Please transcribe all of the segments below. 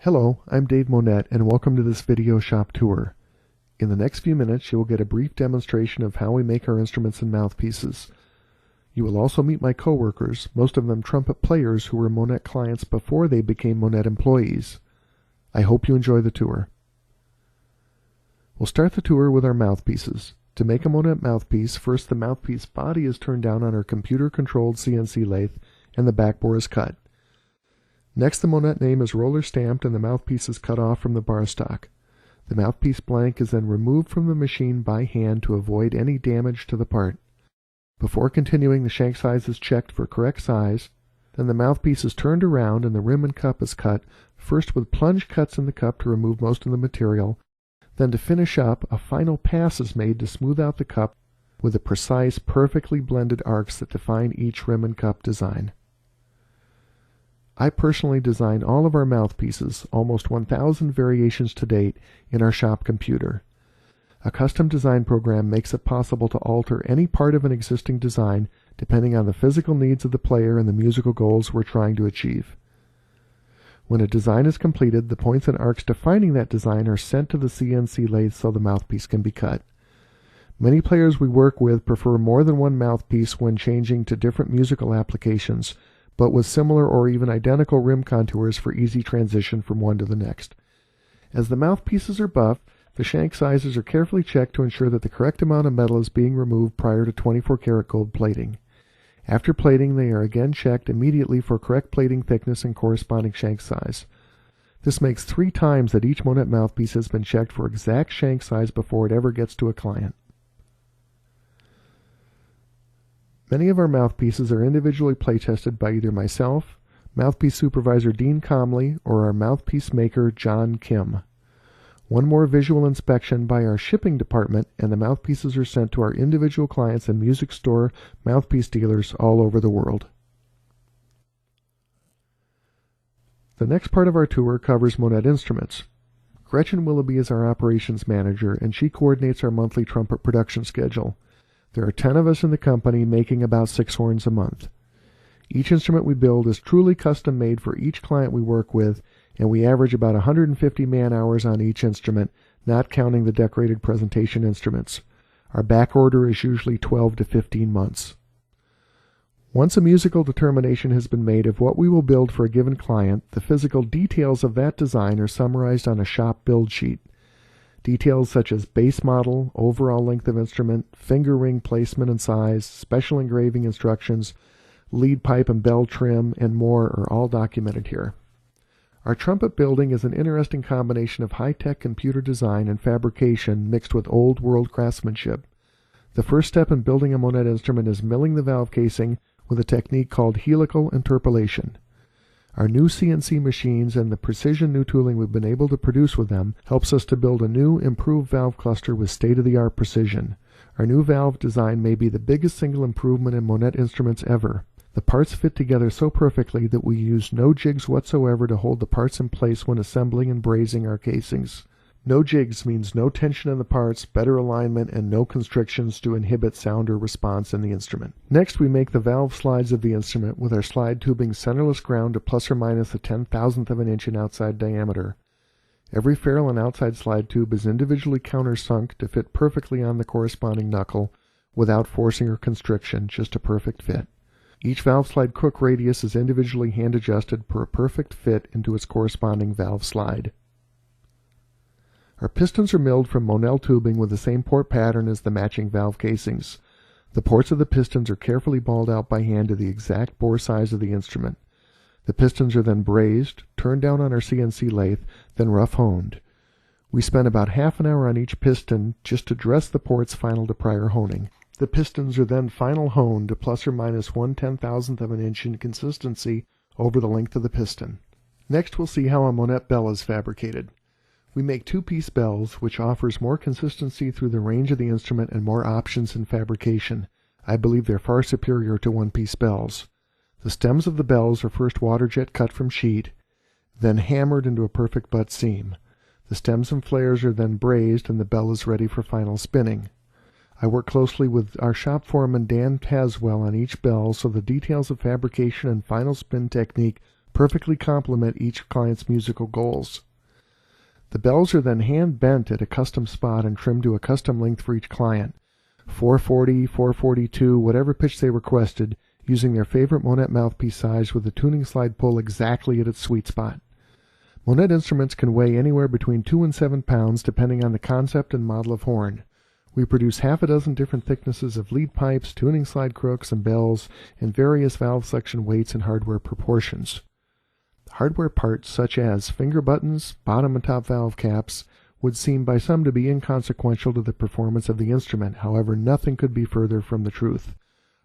Hello, I'm Dave Monette and welcome to this video shop tour. In the next few minutes you will get a brief demonstration of how we make our instruments and mouthpieces. You will also meet my coworkers, most of them trumpet players who were Monette clients before they became Monette employees. I hope you enjoy the tour. We'll start the tour with our mouthpieces. To make a Monette mouthpiece, first the mouthpiece body is turned down on our computer-controlled CNC lathe and the back bore is cut. Next, the Monette name is roller stamped and the mouthpiece is cut off from the bar stock. The mouthpiece blank is then removed from the machine by hand to avoid any damage to the part. Before continuing, the shank size is checked for correct size. Then the mouthpiece is turned around and the rim and cup is cut, first with plunge cuts in the cup to remove most of the material. Then to finish up, a final pass is made to smooth out the cup with the precise, perfectly blended arcs that define each rim and cup design. I personally designed all of our mouthpieces, almost 1,000 variations to date, in our shop computer. A custom design program makes it possible to alter any part of an existing design depending on the physical needs of the player and the musical goals we're trying to achieve. When a design is completed, the points and arcs defining that design are sent to the CNC lathe so the mouthpiece can be cut. Many players we work with prefer more than one mouthpiece when changing to different musical applications, but with similar or even identical rim contours for easy transition from one to the next. As the mouthpieces are buffed, the shank sizes are carefully checked to ensure that the correct amount of metal is being removed prior to 24-karat gold plating. After plating, they are again checked immediately for correct plating thickness and corresponding shank size. This makes 3 times that each Monette mouthpiece has been checked for exact shank size before it ever gets to a client. Many of our mouthpieces are individually play-tested by either myself, mouthpiece supervisor Dean Comley, or our mouthpiece maker John Kim. One more visual inspection by our shipping department and the mouthpieces are sent to our individual clients and music store mouthpiece dealers all over the world. The next part of our tour covers Monette instruments. Gretchen Willoughby is our operations manager and she coordinates our monthly trumpet production schedule. There are 10 of us in the company making about 6 horns a month. Each instrument we build is truly custom made for each client we work with, and we average about 150 man-hours on each instrument, not counting the decorated presentation instruments. Our back order is usually 12 to 15 months. Once a musical determination has been made of what we will build for a given client, the physical details of that design are summarized on a shop build sheet. Details such as base model, overall length of instrument, finger ring placement and size, special engraving instructions, lead pipe and bell trim, and more are all documented here. Our trumpet building is an interesting combination of high-tech computer design and fabrication mixed with old-world craftsmanship. The first step in building a Monette instrument is milling the valve casing with a technique called helical interpolation. Our new CNC machines and the precision new tooling we've been able to produce with them helps us to build a new, improved valve cluster with state-of-the-art precision. Our new valve design may be the biggest single improvement in Monette instruments ever. The parts fit together so perfectly that we use no jigs whatsoever to hold the parts in place when assembling and brazing our casings. No jigs means no tension in the parts, better alignment, and no constrictions to inhibit sound or response in the instrument. Next, we make the valve slides of the instrument with our slide tubing centerless ground to plus or minus a 10,000th of an inch in outside diameter. Every ferrule and outside slide tube is individually countersunk to fit perfectly on the corresponding knuckle without forcing or constriction, just a perfect fit. Each valve slide crook radius is individually hand adjusted per a perfect fit into its corresponding valve slide. Our pistons are milled from Monelle tubing with the same port pattern as the matching valve casings. The ports of the pistons are carefully balled out by hand to the exact bore size of the instrument. The pistons are then brazed, turned down on our CNC lathe, then rough honed. We spend about half an hour on each piston just to dress the ports final to prior honing. The pistons are then final honed to plus or minus 1/10,000th of an inch in consistency over the length of the piston. Next we'll see how a Monette bell is fabricated. We make 2-piece bells, which offers more consistency through the range of the instrument and more options in fabrication. I believe they're far superior to 1-piece bells. The stems of the bells are first water jet cut from sheet, then hammered into a perfect butt seam. The stems and flares are then brazed and the bell is ready for final spinning. I work closely with our shop foreman Dan Tazwell on each bell so the details of fabrication and final spin technique perfectly complement each client's musical goals. The bells are then hand-bent at a custom spot and trimmed to a custom length for each client, 440, 442, whatever pitch they requested, using their favorite Monette mouthpiece size with the tuning slide pull exactly at its sweet spot. Monette instruments can weigh anywhere between 2 and 7 pounds depending on the concept and model of horn. We produce half a dozen different thicknesses of lead pipes, tuning slide crooks, and bells, in various valve section weights and hardware proportions. Hardware parts such as finger buttons, bottom and top valve caps, would seem by some to be inconsequential to the performance of the instrument. However, nothing could be further from the truth.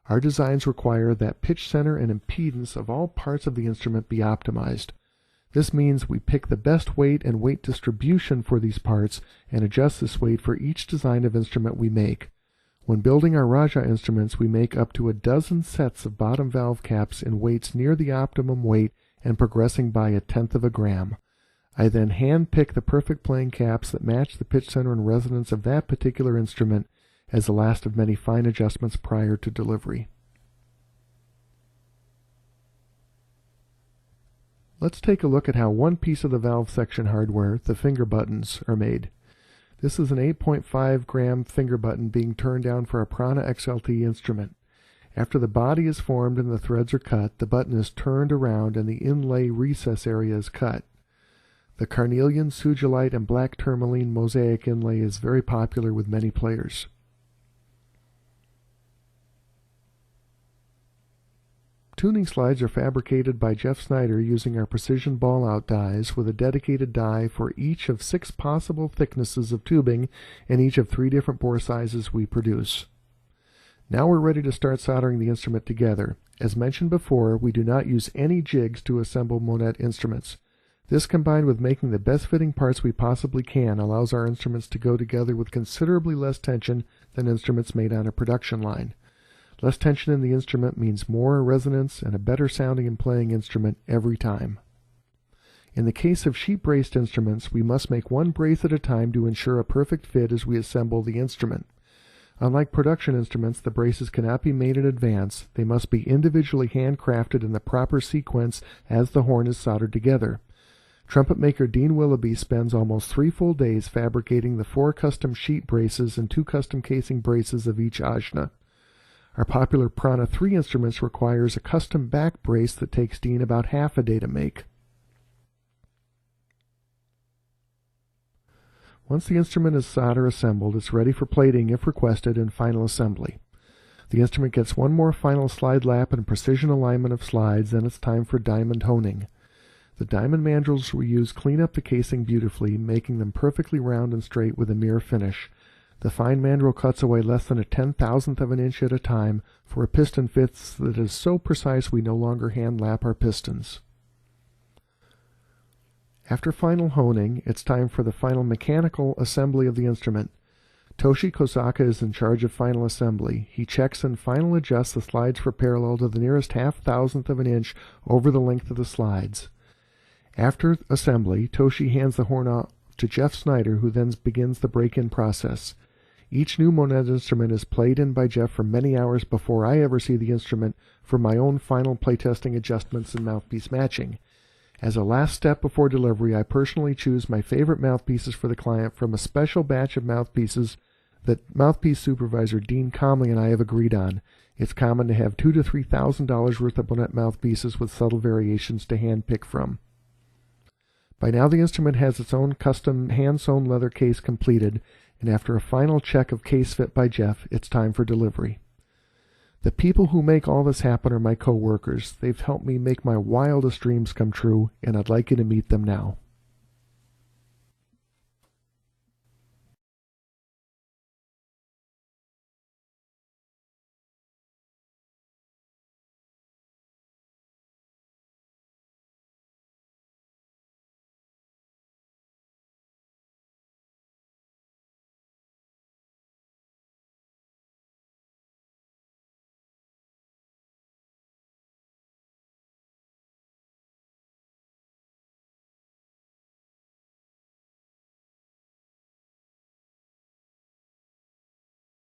Our designs require that pitch center and impedance of all parts of the instrument be optimized. This means we pick the best weight and weight distribution for these parts and adjust this weight for each design of instrument we make. When building our Raja instruments, we make up to a dozen sets of bottom valve caps in weights near the optimum weight and progressing by 1/10 of a gram. I then hand-pick the perfect playing caps that match the pitch center and resonance of that particular instrument as the last of many fine adjustments prior to delivery. Let's take a look at how one piece of the valve section hardware, the finger buttons, are made. This is an 8.5 gram finger button being turned down for a Prana XLT instrument. After the body is formed and the threads are cut, the button is turned around and the inlay recess area is cut. The carnelian, sugilite, and black tourmaline mosaic inlay is very popular with many players. Tuning slides are fabricated by Jeff Snyder using our precision ball-out dies with a dedicated die for each of 6 possible thicknesses of tubing and each of 3 different bore sizes we produce. Now we're ready to start soldering the instrument together. As mentioned before, we do not use any jigs to assemble Monette instruments. This, combined with making the best fitting parts we possibly can, allows our instruments to go together with considerably less tension than instruments made on a production line. Less tension in the instrument means more resonance and a better sounding and playing instrument every time. In the case of sheet-braced instruments, we must make one brace at a time to ensure a perfect fit as we assemble the instrument. Unlike production instruments, the braces cannot be made in advance. They must be individually handcrafted in the proper sequence as the horn is soldered together. Trumpet maker Dean Willoughby spends almost 3 full days fabricating the 4 custom sheet braces and 2 custom casing braces of each ajna. Our popular Prana 3 instruments requires a custom back brace that takes Dean about half a day to make. Once the instrument is solder assembled, it's ready for plating if requested and final assembly. The instrument gets one more final slide lap and precision alignment of slides, then it's time for diamond honing. The diamond mandrels we use clean up the casing beautifully, making them perfectly round and straight with a mirror finish. The fine mandrel cuts away less than a 1/10,000th of an inch at a time for a piston fit that is so precise we no longer hand lap our pistons. After final honing, it's time for the final mechanical assembly of the instrument. Toshi Kosaka is in charge of final assembly. He checks and final adjusts the slides for parallel to the nearest 1/2,000th of an inch over the length of the slides. After assembly, Toshi hands the horn off to Jeff Snyder, who then begins the break-in process. Each new Monette instrument is played in by Jeff for many hours before I ever see the instrument for my own final playtesting adjustments and mouthpiece matching. As a last step before delivery, I personally choose my favorite mouthpieces for the client from a special batch of mouthpieces that mouthpiece supervisor Dean Comley and I have agreed on. It's common to have $2,000 to $3,000 worth of Monette mouthpieces with subtle variations to hand-pick from. By now the instrument has its own custom hand-sewn leather case completed, and after a final check of case fit by Jeff, it's time for delivery. The people who make all this happen are my co-workers. They've helped me make my wildest dreams come true, and I'd like you to meet them now.